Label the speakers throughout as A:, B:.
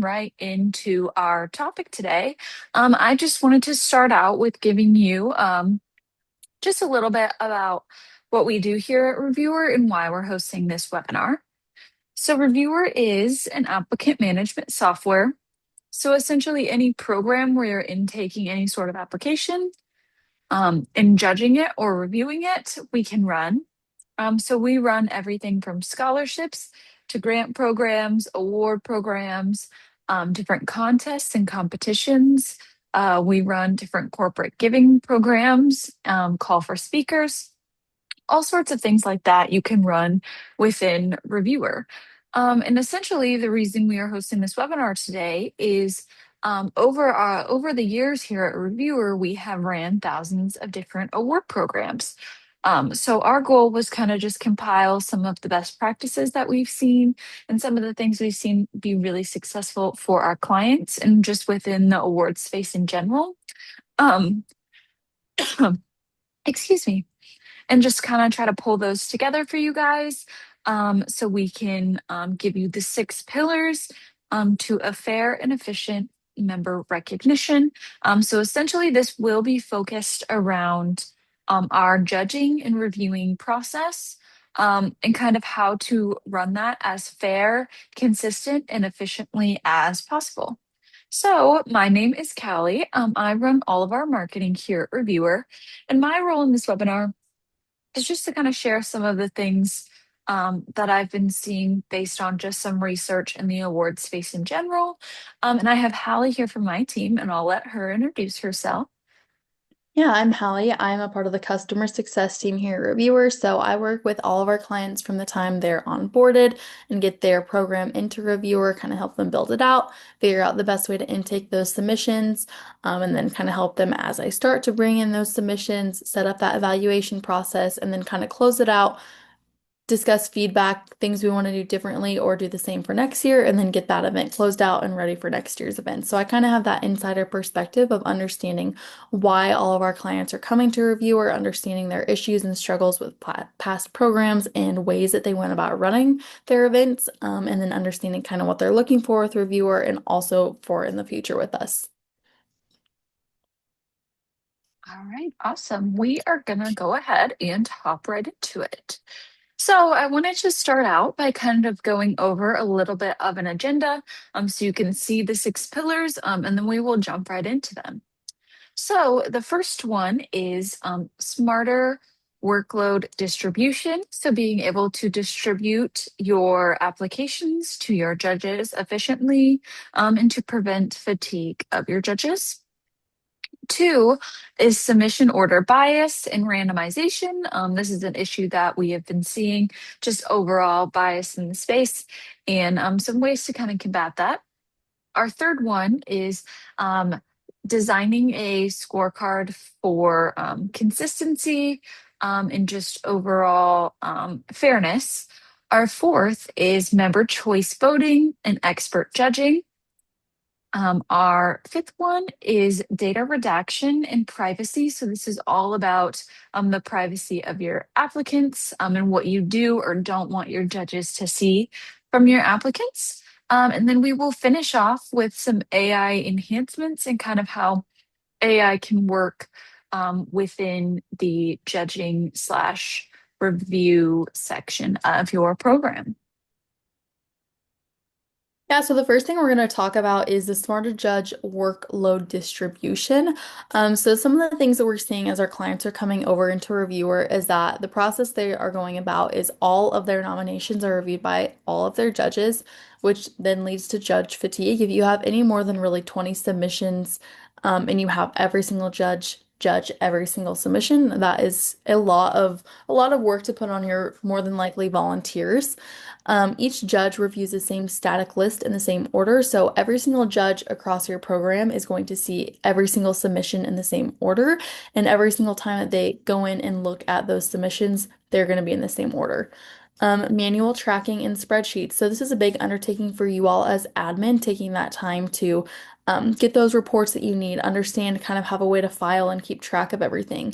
A: right into our topic today. I just wanted to start out with giving you just a little bit about what we do here at Reviewr and why we're hosting this webinar. So, Reviewr is an applicant management software. So, essentially, any program where you're intaking any sort of application and judging it or reviewing it, we can run. So we run everything from scholarships to grant programs, award programs, different contests and competitions. We run different corporate giving programs, call for speakers, all sorts of things like that you can run within Reviewr. And essentially, the reason we are hosting this webinar today is over the years here at Reviewr, we have ran thousands of different award programs. So our goal was kind of just compile some of the best practices that we've seen and some of the things we've seen be really successful for our clients and just within the award space in general. Um, excuse me, and just kind of try to pull those together for you guys so we can give you the 6 pillars to a fair and efficient member recognition. So essentially, this will be focused around our judging and reviewing process and kind of how to run that as fair, consistent, and efficiently as possible. So, my name is Callie. I run all of our marketing here at Reviewr, and my role in this webinar is just to kind of share some of the things that I've been seeing based on just some research in the award space in general. And I have Hallie here from my team, and I'll let her introduce herself.
B: Yeah, I'm Hallie. I'm a part of the customer success team here at Reviewr. So I work with all of our clients from the time they're onboarded and get their program into Reviewr, kind of help them build it out, figure out the best way to intake those submissions, and then kind of help them as I start to bring in those submissions, set up that evaluation process, and then kind of close it out, discuss feedback, things we want to do differently or do the same for next year, and then get that event closed out and ready for next year's event. So I kind of have that insider perspective of understanding why all of our clients are coming to review or understanding their issues and struggles with past programs and ways that they went about running their events, and then understanding kind of what they're looking for with Reviewr and also for in the future with us.
A: All right, awesome. We are going to go ahead and hop right into it. So, I wanted to start out by kind of going over a little bit of an agenda so you can see the 6 pillars, and then we will jump right into them. So the first one is smarter workload distribution. So being able to distribute your applications to your judges efficiently and to prevent fatigue of your judges. Two is submission order bias and randomization. This is an issue that we have been seeing, just overall bias in the space, and some ways to kind of combat that. Our third one is designing a scorecard for consistency and just overall fairness. Our fourth is member choice voting and expert judging. Our fifth one is data redaction and privacy. So, this is all about the privacy of your applicants and what you do or don't want your judges to see from your applicants. And then we will finish off with some AI enhancements and kind of how AI can work within the judging slash review section of your program.
B: Yeah, so the first thing we're going to talk about is the Smarter Judge workload distribution. So some of the things that we're seeing as our clients are coming over into Reviewr is that the process they are going about is all of their nominations are reviewed by all of their judges, which then leads to judge fatigue. If you have any more than really 20 submissions, and you have every single judge every single submission, that is a lot of work to put on your more than likely volunteers. Each judge reviews the same static list in the same order, so every single judge across your program is going to see every single submission in the same order, and every single time that they go in and look at those submissions, they're going to be in the same order. Manual tracking in spreadsheets. So this is a big undertaking for you all as admin, taking that time to get those reports that you need, understand kind of have a way to file and keep track of everything.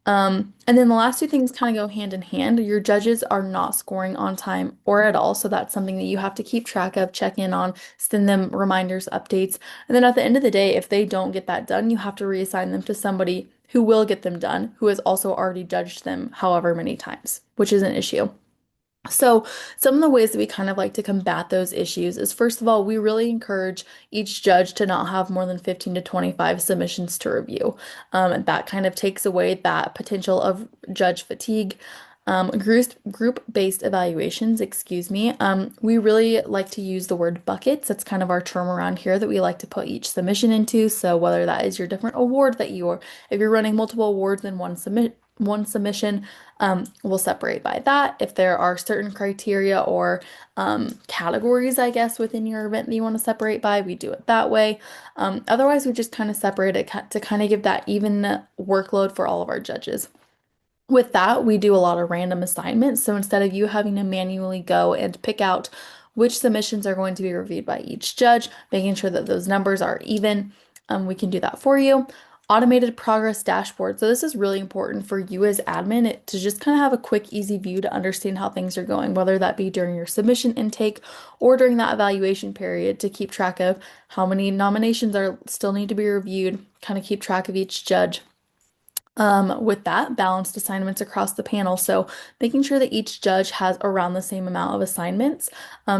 B: And then the last two things kind of go hand in hand. Your judges are not scoring on time or at all, so that's something that you have to keep track of, check in on, send them reminders, updates. And then at the end of the day, if they don't get that done, you have to reassign them to somebody who will get them done, who has also already judged them however many times, which is an issue. So, some of the ways that we kind of like to combat those issues is first of all, we really encourage each judge to not have more than 15 to 25 submissions to review. And that kind of takes away that potential of judge fatigue. Group-based evaluations, excuse me. We really like to use the word buckets. That's kind of our term around here that we like to put each submission into. So whether that is your different award that you are, if you're running multiple awards in one submission, we'll separate by that. If there are certain criteria or categories, I guess, within your event that you want to separate by, we do it that way. Otherwise, we just kind of separate it to kind of give that even workload for all of our judges. With that, we do a lot of random assignments. So instead of you having to manually go and pick out which submissions are going to be reviewed by each judge, making sure that those numbers are even, we can do that for you. Automated progress dashboard. So this is really important for you as admin to just kind of have a quick, easy view to understand how things are going, whether that be during your submission intake or during that evaluation period to keep track of how many nominations are still need to be reviewed, kind of keep track of each judge. With that, balanced assignments across the panel. So making sure that each judge has around the same amount of assignments,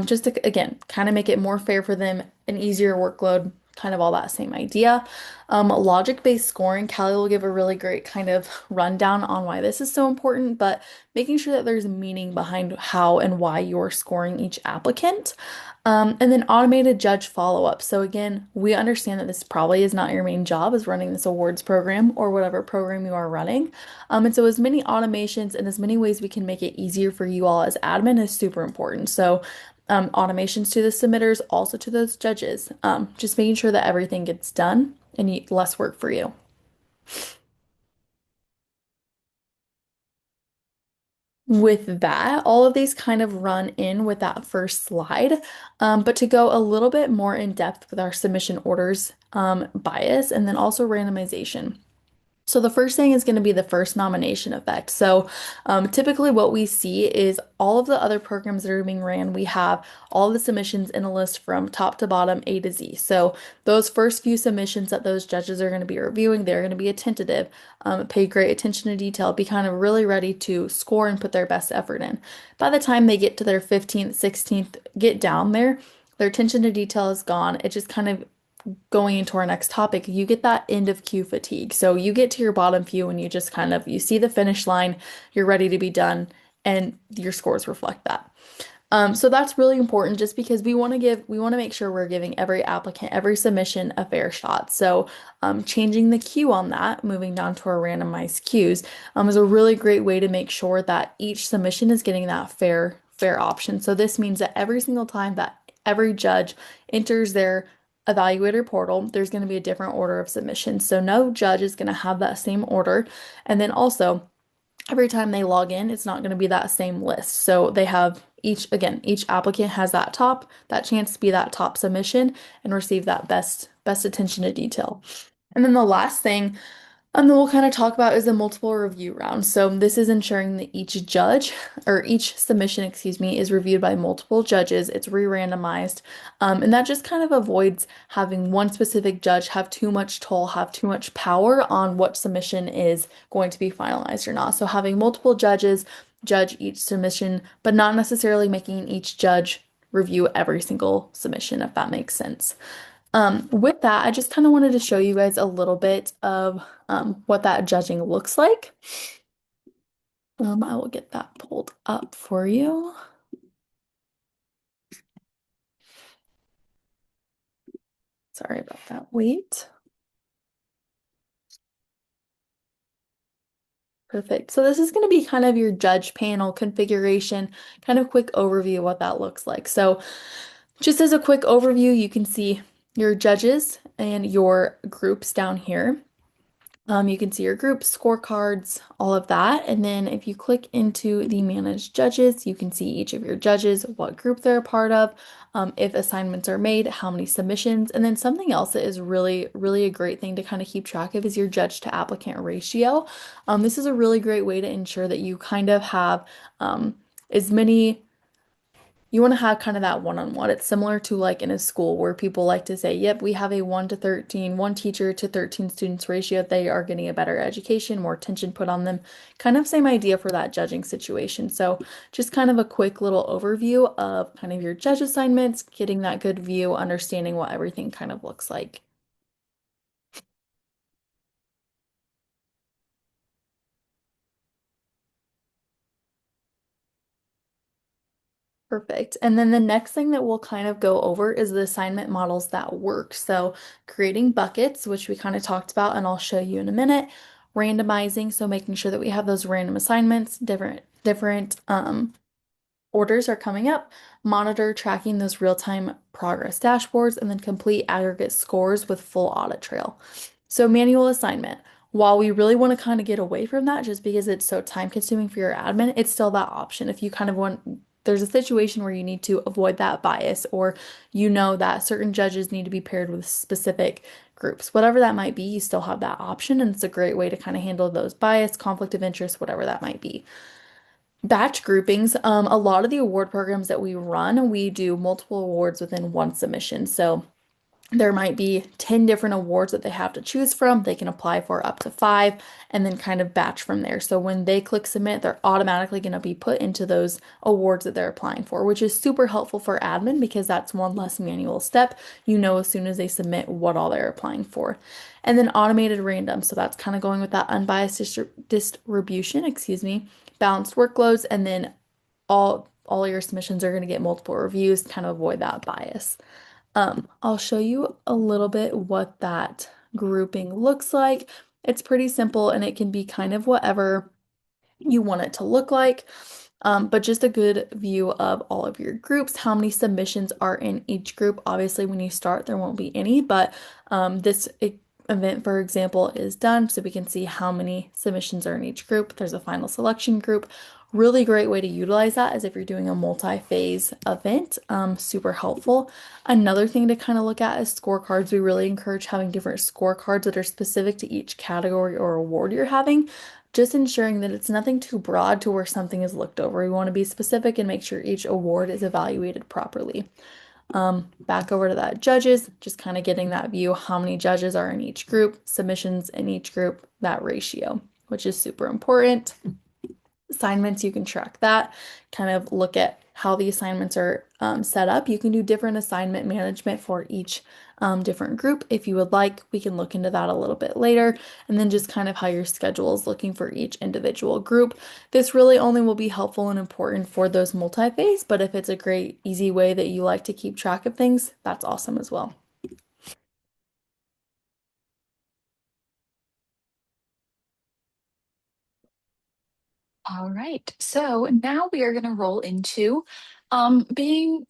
B: just to, again, kind of make it more fair for them, an easier workload, kind of all that same idea. Logic-based scoring, Callie will give a really great kind of rundown on why this is so important, but making sure that there's meaning behind how and why you're scoring each applicant. And then automated judge follow-up. So again, we understand that this probably is not your main job as running this awards program or whatever program you are running. And so as many automations and as many ways we can make it easier for you all as admin is super important. So automations to the submitters, also to those judges. Just making sure that everything gets done and less work for you. With that, all of these kind of run in with that first slide, but to go a little bit more in depth with our submission orders bias and then also randomization. So the first thing is going to be the first nomination effect. So typically what we see is all of the other programs that are being ran, we have all the submissions in a list from top to bottom, A to Z. So those first few submissions that those judges are going to be reviewing, they're going to be attentive, pay great attention to detail, be kind of really ready to score and put their best effort in. By the time they get to their 15th, 16th, get down there, their attention to detail is gone. It just kind of going into our next topic, you get that end of queue fatigue. So you get to your bottom few and you just kind of you see the finish line, you're ready to be done, and your scores reflect that. So that's really important just because we want to make sure we're giving every applicant, every submission a fair shot. So changing the queue on that, moving down to our randomized queues, is a really great way to make sure that each submission is getting that fair option. So this means that every single time that every judge enters their evaluator portal, there's going to be a different order of submissions. So no judge is going to have that same order. And then also, every time they log in, it's not going to be that same list. So they have each applicant has that chance to be that top submission and receive that best attention to detail. And then the last thing that we'll kind of talk about is the multiple review round. So this is ensuring that each judge or each submission, excuse me, is reviewed by multiple judges. It's re-randomized. And that just kind of avoids having one specific judge have too much toll, have too much power on what submission is going to be finalized or not. So having multiple judges judge each submission, but not necessarily making each judge review every single submission, if that makes sense. With that, I just kind of wanted to show you guys a little bit of what that judging looks like. I will get that pulled up for you. Sorry about that. Wait. Perfect. So this is going to be kind of your judge panel configuration, kind of quick overview of what that looks like. So just as a quick overview, you can see your judges and your groups down here. You can see your group, scorecards, all of that. And then if you click into the Manage Judges, you can see each of your judges, what group they're a part of, if assignments are made, how many submissions. And then something else that is really, really a great thing to kind of keep track of is your judge to applicant ratio. This is a really great way to ensure that you kind of have as many. You want to have kind of that one-on-one. It's similar to like in a school where people like to say, yep, we have a 1 to 13, one teacher to 13 students ratio. They are getting a better education, more attention put on them. Kind of same idea for that judging situation. So just kind of a quick little overview of kind of your judge assignments, getting that good view, understanding what everything kind of looks like. Perfect. And then the next thing that we'll kind of go over is the assignment models that work. So creating buckets, which we kind of talked about, and I'll show you in a minute. Randomizing, so making sure that we have those random assignments, different orders are coming up. Monitor tracking those real-time progress dashboards, and then complete aggregate scores with full audit trail. So manual assignment. While we really want to kind of get away from that just because it's so time consuming for your admin, it's still that option. If you kind of want, there's a situation where you need to avoid that bias, or you know that certain judges need to be paired with specific groups, whatever that might be, you still have that option. And it's a great way to kind of handle those bias, conflict of interest, whatever that might be. Batch groupings, a lot of the award programs that we run, we do multiple awards within one submission. So there might be 10 different awards that they have to choose from. They can apply for up to five and then kind of batch from there. So when they click submit, they're automatically going to be put into those awards that they're applying for, which is super helpful for admin because that's one less manual step. You know, as soon as they submit what all they're applying for. And then automated random. So that's kind of going with that unbiased distribution, excuse me, balanced workloads, and then all your submissions are going to get multiple reviews, kind of avoid that bias. I'll show you a little bit what that grouping looks like. It's pretty simple and it can be kind of whatever you want it to look like. But just a good view of all of your groups, how many submissions are in each group. Obviously, when you start, there won't be any, but this event, for example, is done, so we can see how many submissions are in each group. There's a final selection group. Really great way to utilize that is if you're doing a multi-phase event, super helpful. Another thing to kind of look at is scorecards. We really encourage having different scorecards that are specific to each category or award you're having, just ensuring that it's nothing too broad to where something is looked over. We want to be specific and make sure each award is evaluated properly. Back over to that judges, just kind of getting that view, how many judges are in each group, submissions in each group, that ratio, which is super important. Assignments, you can track that, kind of look at how the assignments are set up. You can do different assignment management for each different group if you would like. We can look into that a little bit later. And then just kind of how your schedule is looking for each individual group. This really only will be helpful and important for those multi-phase, but if it's a great, easy way that you like to keep track of things, that's awesome as well.
A: All right. So now we are going to roll into being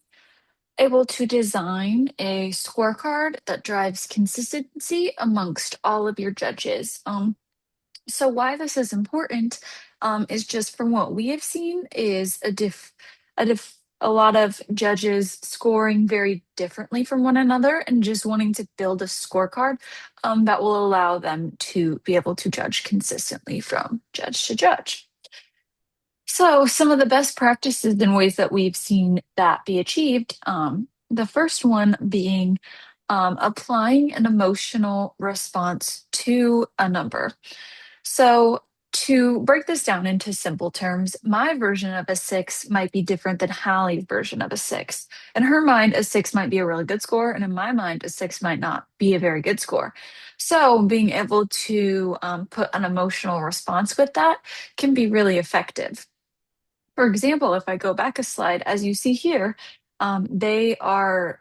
A: able to design a scorecard that drives consistency amongst all of your judges. So why this is important is just from what we have seen is a lot of judges scoring very differently from one another and just wanting to build a scorecard that will allow them to be able to judge consistently from judge to judge. So, some of the best practices and ways that we've seen that be achieved, the first one being applying an emotional response to a number. So, to break this down into simple terms, my version of a six might be different than Hallie's version of a six. In her mind, a six might be a really good score, and in my mind, a six might not be a very good score. So, being able to put an emotional response with that can be really effective. For example, if I go back a slide, as you see here, they are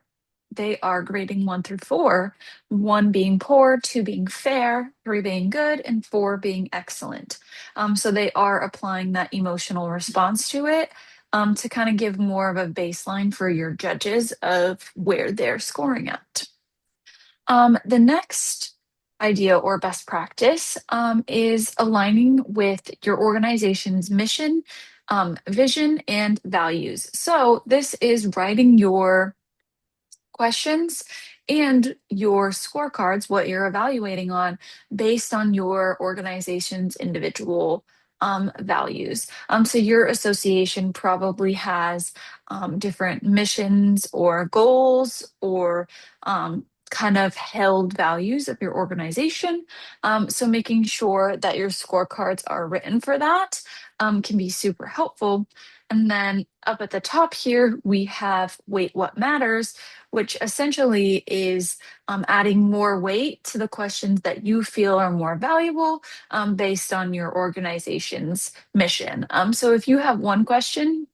A: grading 1 through 4, 1 being poor, 2 being fair, 3 being good, and 4 being excellent. So they are applying that emotional response to it to kind of give more of a baseline for your judges of where they're scoring at. The next idea or best practice is aligning with your organization's mission, vision, and values. So this is writing your questions and your scorecards, what you're evaluating on, based on your organization's individual values. So your association probably has different missions or goals or kind of held values of your organization. So making sure that your scorecards are written for that can be super helpful. And then up at the top here, we have Wait What Matters, which essentially is adding more weight to the questions that you feel are more valuable based on your organization's mission. So if you have one question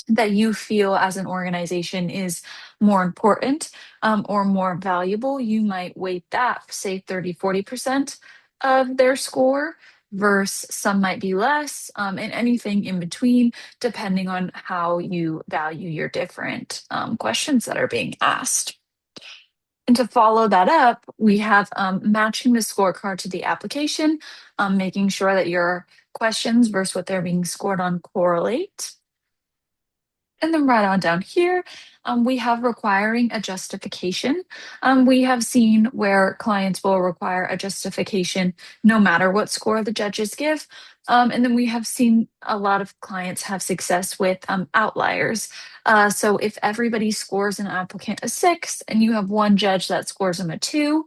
A: that you feel as an organization is more important or more valuable, you might weight that, say 30-40% of their score, versus some might be less, and anything in between, depending on how you value your different questions that are being asked. And to follow that up, we have matching the scorecard to the application, making sure that your questions versus what they're being scored on correlate. And then right on down here, we have requiring a justification. We have seen where clients will require a justification no matter what score the judges give. And then we have seen a lot of clients have success with outliers. So if everybody scores an applicant a 6 and you have one judge that scores them a 2,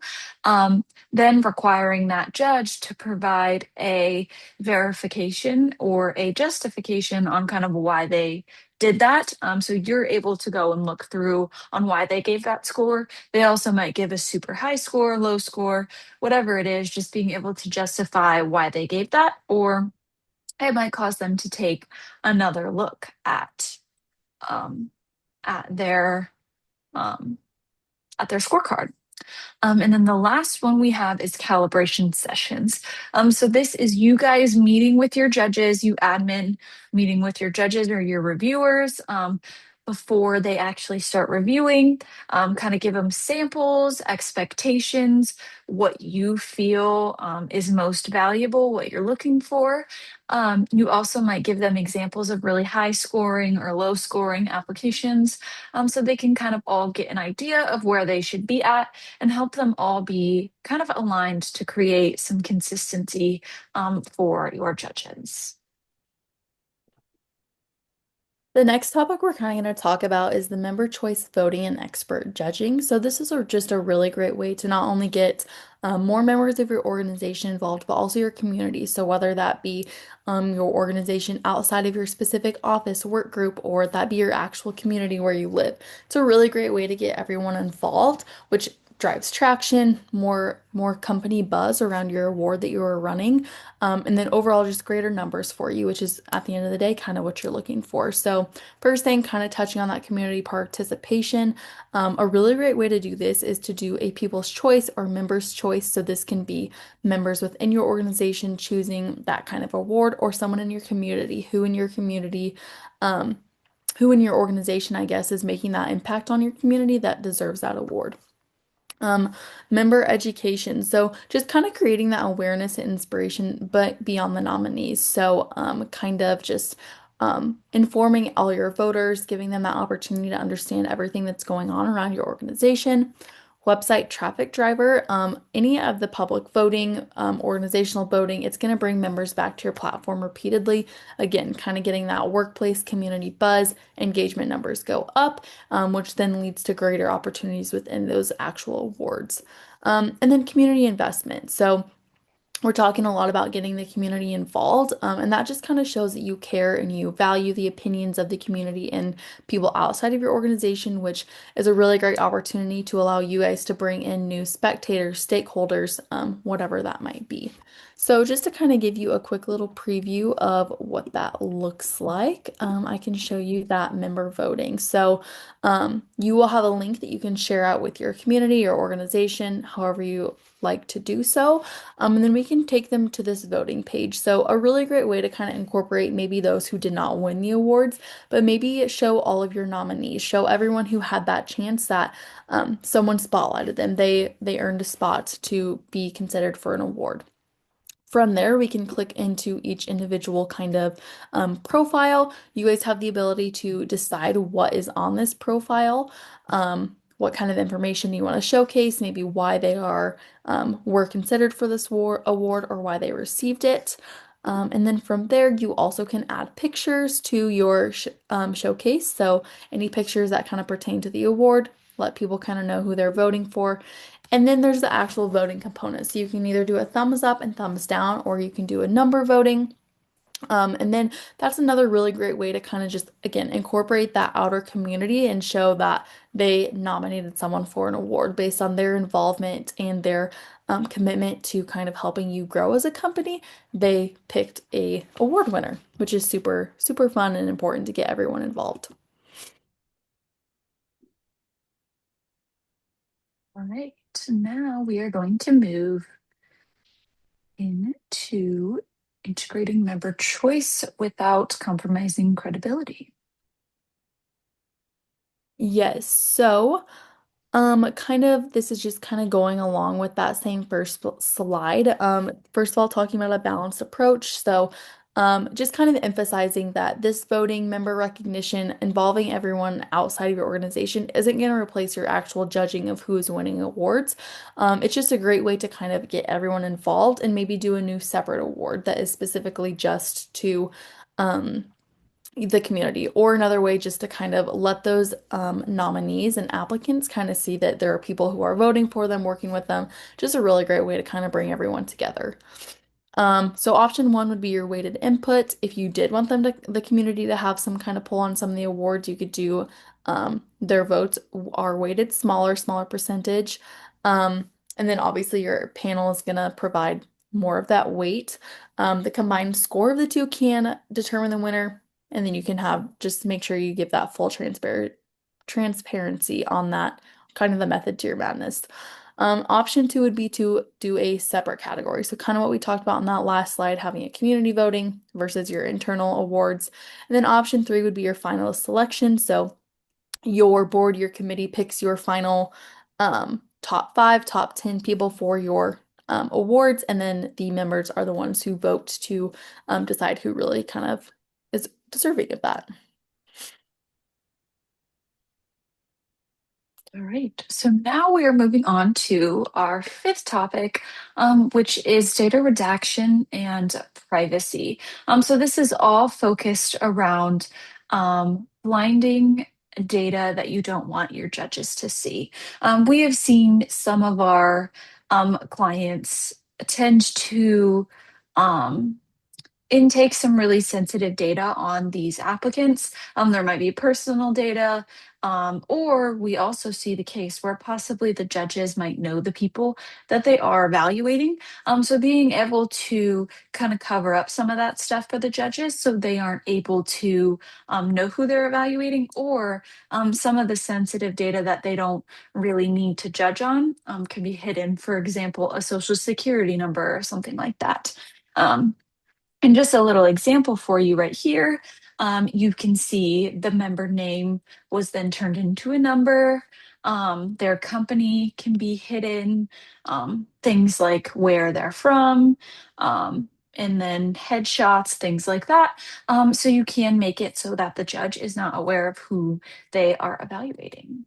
A: then requiring that judge to provide a verification or a justification on kind of why they did that. So you're able to go and look through on why they gave that score. They also might give a super high score, low score, whatever it is, just being able to justify why they gave that, or it might cause them to take another look um, at their um, at their scorecard. And then the last one we have is calibration sessions. So this is you guys meeting with your judges, you admin meeting with your judges or your reviewers before they actually start reviewing, kind of give them samples, expectations, what you feel is most valuable, what you're looking for. You also might give them examples of really high scoring or low scoring applications so they can kind of all get an idea of where they should be at and help them all be kind of aligned to create some consistency for your judges.
B: The next topic we're kind of going to talk about is the member choice voting and expert judging. So this is just a really great way to not only get more members of your organization involved, but also your community. So whether that be your organization outside of your specific office work group, or that be your actual community where you live, it's a really great way to get everyone involved, which drives traction, more company buzz around your award that you are running, and then overall just greater numbers for you, which is at the end of the day kind of what you're looking for. So first thing, kind of touching on that community participation, a really great way to do this is to do a people's choice or members choice. So this can be members within your organization choosing that kind of award, or someone in your community um, who in your organization, I guess, is making that impact on your community that deserves that award. Um, Member education. So just kind of creating that awareness and inspiration, but beyond the nominees. So kind of just informing all your voters, giving them that opportunity to understand everything that's going on around your organization. Website traffic driver, any of the public voting, organizational voting, it's going to bring members back to your platform repeatedly. Again, kind of getting that workplace community buzz, engagement numbers go up, which then leads to greater opportunities within those actual awards. And then community investment. So we're talking a lot about getting the community involved, and that just kind of shows that you care and you value the opinions of the community and people outside of your organization, which is a really great opportunity to allow you guys to bring in new spectators, stakeholders, whatever that might be. So just to kind of give you a quick little preview of what that looks like, I can show you that member voting. So you will have a link that you can share out with your community or organization, however you like to do so. And then we can take them to this voting page. So a really great way to kind of incorporate maybe those who did not win the awards, but maybe show all of your nominees, show everyone who had that chance that someone spotlighted them. They earned a spot to be considered for an award. From there, we can click into each individual kind of profile. You guys have the ability to decide what is on this profile, what kind of information you want to showcase, maybe why they were considered for this award or why they received it. And then from there, you also can add pictures to your showcase. So any pictures that kind of pertain to the award, let people kind of know who they're voting for. And then there's the actual voting component. So you can either do a thumbs up and thumbs down, or you can do a number voting. And then that's another really great way to kind of just, again, incorporate that outer community and show that they nominated someone for an award based on their involvement and their commitment to kind of helping you grow as a company. They picked a award winner, which is super, super fun and important to get everyone involved.
A: All right, now we are going to move into integrating member choice without compromising credibility.
B: Yes, so kind of this is just kind of going along with that same first slide. First of all, talking about a balanced approach. So, just kind of emphasizing that this voting member recognition involving everyone outside of your organization isn't going to replace your actual judging of who is winning awards. It's just a great way to kind of get everyone involved and maybe do a new separate award that is specifically just to, um, the community, or another way just to kind of let those nominees and applicants kind of see that there are people who are voting for them, working with them. Just a really great way to kind of bring everyone together. So option one would be your weighted input. If you did want the community to have some kind of pull on some of the awards, you could do their votes are weighted smaller percentage. And then obviously your panel is gonna provide more of that weight. The combined score of the two can determine the winner, and then you can have just make sure you give that full transparency on that kind of the method to your madness. Option two would be to do a separate category. So kind of what we talked about in that last slide, having a community voting versus your internal awards. And then option three would be your finalist selection. So your board, your committee picks your final top five, top 10 people for your awards, and then the members are the ones who vote to decide who really kind of is deserving of that.
A: All right, so now we are moving on to our fifth topic, which is data redaction and privacy. So this is all focused around blinding data that you don't want your judges to see. We have seen some of our clients tend to um, intake some really sensitive data on these applicants. There might be personal data, or we also see the case where possibly the judges might know the people that they are evaluating. So being able to kind of cover up some of that stuff for the judges so they aren't able to know who they're evaluating, or some of the sensitive data that they don't really need to judge on can be hidden, for example, a social security number or something like that. Um, and just a little example for you right here. You can see the member name was then turned into a number. Their company can be hidden, things like where they're from, and then headshots, things like that. So you can make it so that the judge is not aware of who they are evaluating.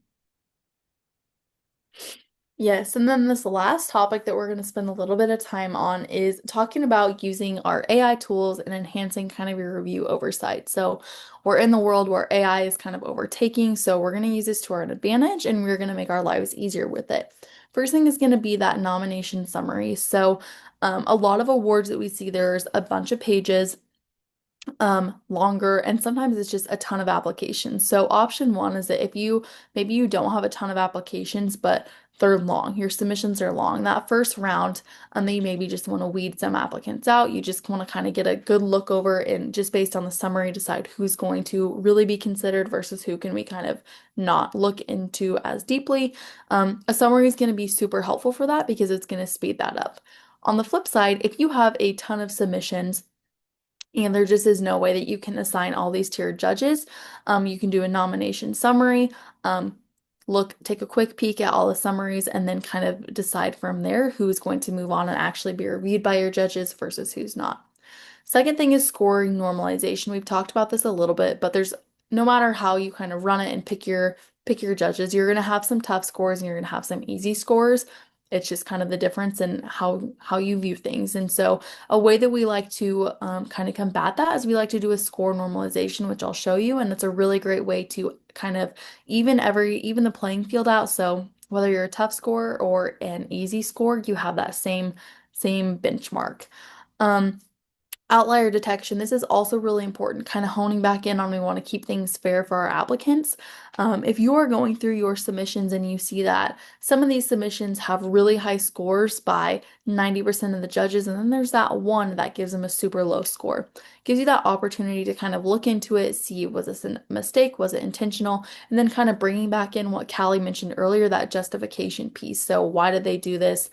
B: Yes, and then this last topic that we're going to spend a little bit of time on is talking about using our AI tools and enhancing kind of your review oversight. So we're in the world where AI is kind of overtaking, so we're going to use this to our advantage and we're going to make our lives easier with it. First thing is going to be that nomination summary. So a lot of awards that we see, there's a bunch of pages longer, and sometimes it's just a ton of applications. So option one is that if you maybe you don't have a ton of applications, but they're long, your submissions are long, that first round, then you maybe just want to weed some applicants out. You just want to kind of get a good look over and just based on the summary decide who's going to really be considered versus who can we kind of not look into as deeply. A summary is going to be super helpful for that because it's going to speed that up. On the flip side, if you have a ton of submissions, and there just is no way that you can assign all these to your judges. You can do a nomination summary, um, take a quick peek at all the summaries, and then kind of decide from there who's going to move on and actually be reviewed by your judges versus who's not. Second thing is scoring normalization. We've talked about this a little bit, but there's no matter how you kind of run it and pick your judges, you're gonna have some tough scores and you're gonna have some easy scores. It's just kind of the difference in how you view things. And so a way that we like to kind of combat that is we like to do a score normalization, which I'll show you, and it's a really great way to kind of even the playing field out. So whether you're a tough score or an easy score, you have that same benchmark. Um, Outlier detection. This is also really important, kind of honing back in on we want to keep things fair for our applicants. If you are going through your submissions and you see that some of these submissions have really high scores by 90% of the judges, and then there's that one that gives them a super low score. Gives you that opportunity to kind of look into it, see was this a mistake, was it intentional, and then kind of bringing back in what Callie mentioned earlier, that justification piece. So why did they do this?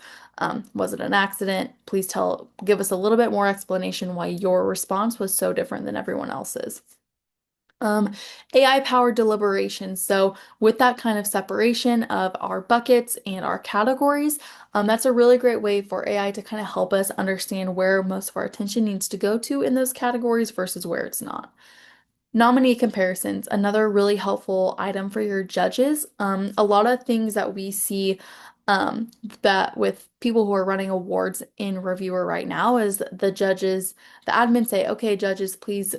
B: Was it an accident? Give us a little bit more explanation why your response was so different than everyone else's. Um, AI-powered deliberation. So with that kind of separation of our buckets and our categories, that's a really great way for AI to kind of help us understand where most of our attention needs to go to in those categories versus where it's not. Nominee comparisons, another really helpful item for your judges. A lot of things that we see that with people who are running awards in Reviewr right now is the admins say, okay, judges, please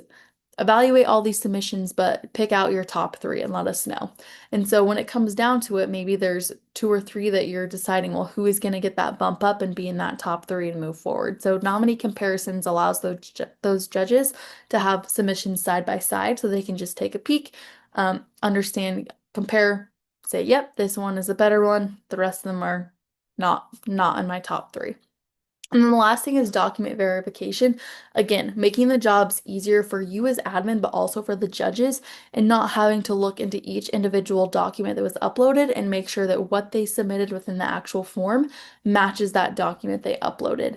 B: evaluate all these submissions, but pick out your top three and let us know. And so when it comes down to it, maybe there's two or three that you're deciding, well, who is going to get that bump up and be in that top three and move forward. So nominee comparisons allows those judges to have submissions side by side so they can just take a peek, understand, compare, say, yep, this one is a better one. The rest of them are not in my top three. And then the last thing is document verification. Again, making the jobs easier for you as admin, but also for the judges, and not having to look into each individual document that was uploaded and make sure that what they submitted within the actual form matches that document they uploaded.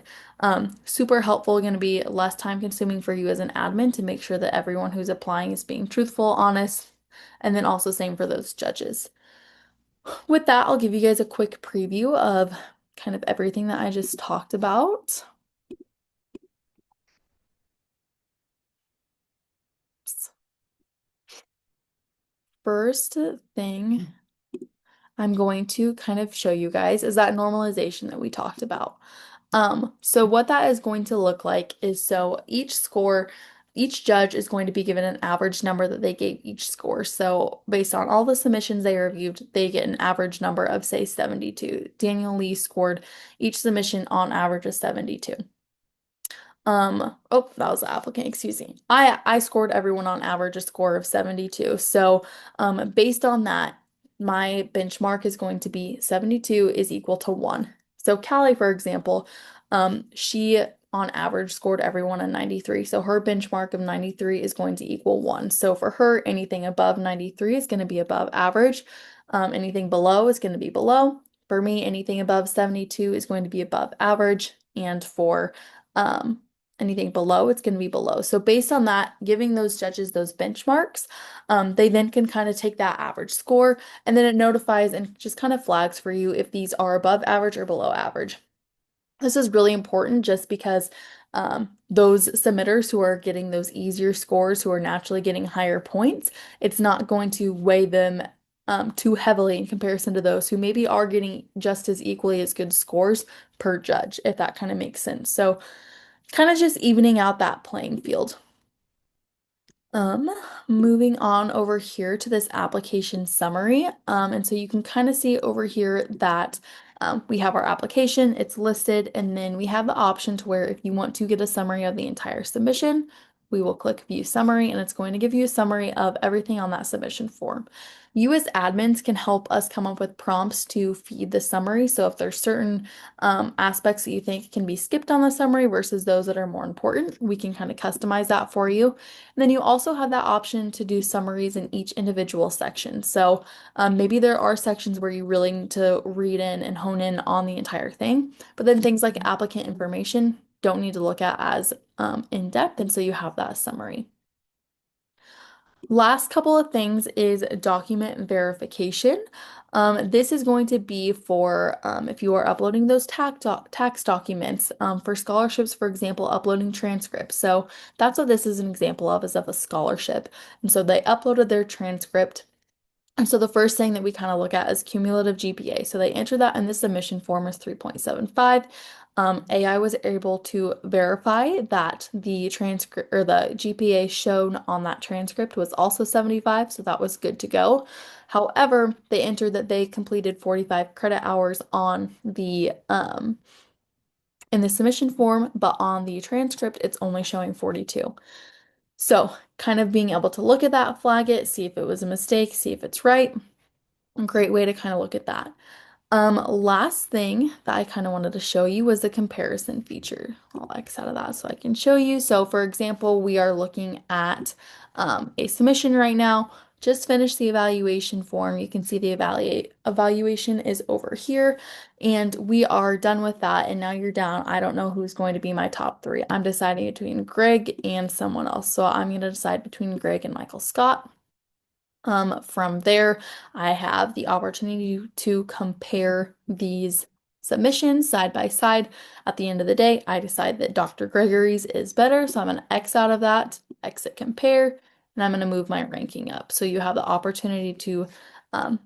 B: Super helpful, going to be less time consuming for you as an admin to make sure that everyone who's applying is being truthful, honest, and then also same for those judges. With that, I'll give you guys a quick preview of kind of everything that I just talked about. First thing I'm going to kind of show you guys is that normalization that we talked about. So what that is going to look like is so each judge is going to be given an average number that they gave each score. So based on all the submissions they reviewed, they get an average number of, say, 72. Daniel Lee scored each submission on average of 72. Oh, that was the applicant, excuse me. I scored everyone on average a score of 72. So, based on that, my benchmark is going to be 72 is equal to 1. So Callie, for example, she on average scored everyone a 93. So her benchmark of 93 is going to equal 1. So for her, anything above 93 is going to be above average. Anything below is going to be below. For me, anything above 72 is going to be above average. And for anything below, it's going to be below. So based on that, giving those judges those benchmarks, they then can kind of take that average score and then it notifies and just kind of flags for you if these are above average or below average. This is really important just because those submitters who are getting those easier scores, who are naturally getting higher points, it's not going to weigh them too heavily in comparison to those who maybe are getting just as equally as good scores per judge, if that kind of makes sense. So kind of just evening out that playing field. Moving on over here to this application summary. And so you can kind of see over here that we have our application, it's listed, and then we have the option to where if you want to get a summary of the entire submission, we will click View Summary, and it's going to give you a summary of everything on that submission form. You as admins can help us come up with prompts to feed the summary. So if there's certain aspects that you think can be skipped on the summary versus those that are more important, we can kind of customize that for you. And then you also have that option to do summaries in each individual section. So maybe there are sections where you really need to read in and hone in on the entire thing, but then things like applicant information don't need to look at as in depth, and so you have that summary. Last couple of things is document verification. This is going to be for if you are uploading those tax documents for scholarships, for example, uploading transcripts. So that's what this is an example of, is of a scholarship. And so they uploaded their transcript. And so the first thing that we kind of look at is cumulative GPA. So they entered that in the submission form as 3.75. AI was able to verify that the transcript or the GPA shown on that transcript was also 75, so that was good to go. However, they entered that they completed 45 credit hours on the in the submission form, but on the transcript it's only showing 42. So, kind of being able to look at that, flag it, see if it was a mistake, see if it's right. A great way to kind of look at that. Last thing that I kind of wanted to show you was the comparison feature. I'll X out of that so I can show you. So for example, we are looking at a submission right now. Just finished the evaluation form. You can see the evaluation is over here, and we are done with that. And now you're down. I don't know who's going to be my top three. I'm deciding between Greg and someone else. So I'm going to decide between Greg and Michael Scott. From there, I have the opportunity to compare these submissions side by side. At the end of the day, I decide that Dr. Gregory's is better, so I'm going to X out of that, exit compare, and I'm going to move my ranking up. So you have the opportunity to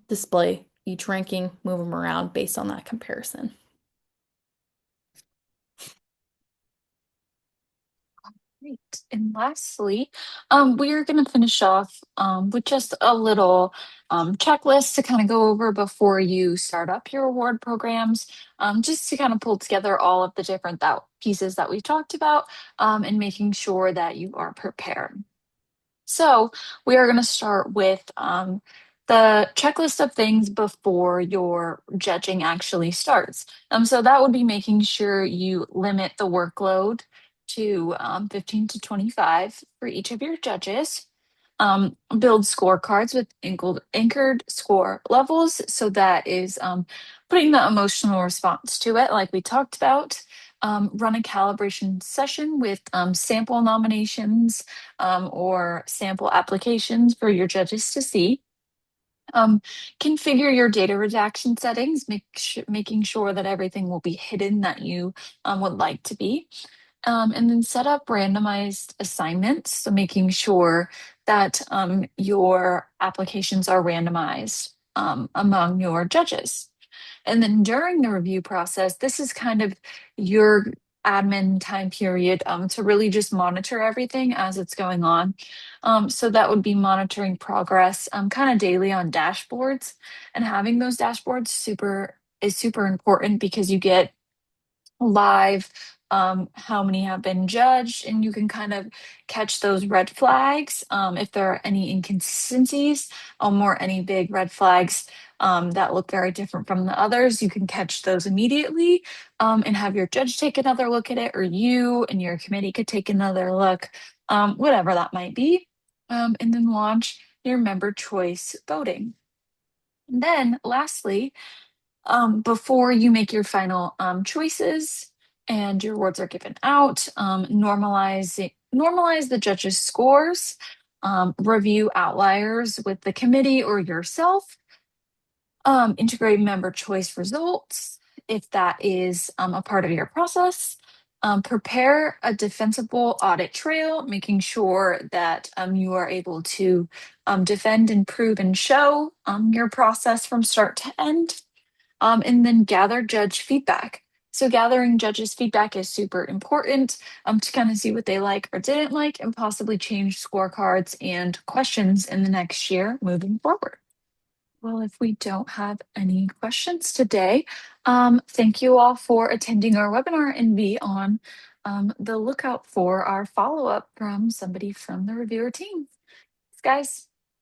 B: display each ranking, move them around based on that comparison.
A: Great. And lastly, we are going to finish off with just a little checklist to kind of go over before you start up your award programs, just to kind of pull together all of the different pieces that we talked about, and making sure that you are prepared. So we are going to start with the checklist of things before your judging actually starts. So that would be making sure you limit the workload to 15 to 25 for each of your judges. Build scorecards with anchored score levels. So that is putting the emotional response to it, like we talked about. Run a calibration session with sample nominations or sample applications for your judges to see. Um, Configure your data redaction settings, making sure that everything will be hidden that you would like to be. And then set up randomized assignments, so making sure that your applications are randomized among your judges. And then during the review process, this is kind of your admin time period to really just monitor everything as it's going on. So that would be monitoring progress kind of daily on dashboards, and having those dashboards is super important because you get live how many have been judged, and you can kind of catch those red flags if there are any inconsistencies or any big red flags that look very different from the others. You can catch those immediately and have your judge take another look at it, or you and your committee could take another look, whatever that might be, and then launch your member choice voting. And then lastly, before you make your final choices and your awards are given out, normalize the judges' scores, review outliers with the committee or yourself, integrate member choice results if that is a part of your process. Prepare a defensible audit trail, making sure that you are able to defend and prove and show your process from start to end. And then gather judge feedback. So gathering judges' feedback is super important to kind of see what they like or didn't like, and possibly change scorecards and questions in the next year moving forward. Well, if we don't have any questions today, thank you all for attending our webinar and be on the lookout for our follow up from somebody from the reviewer team. Thanks, guys.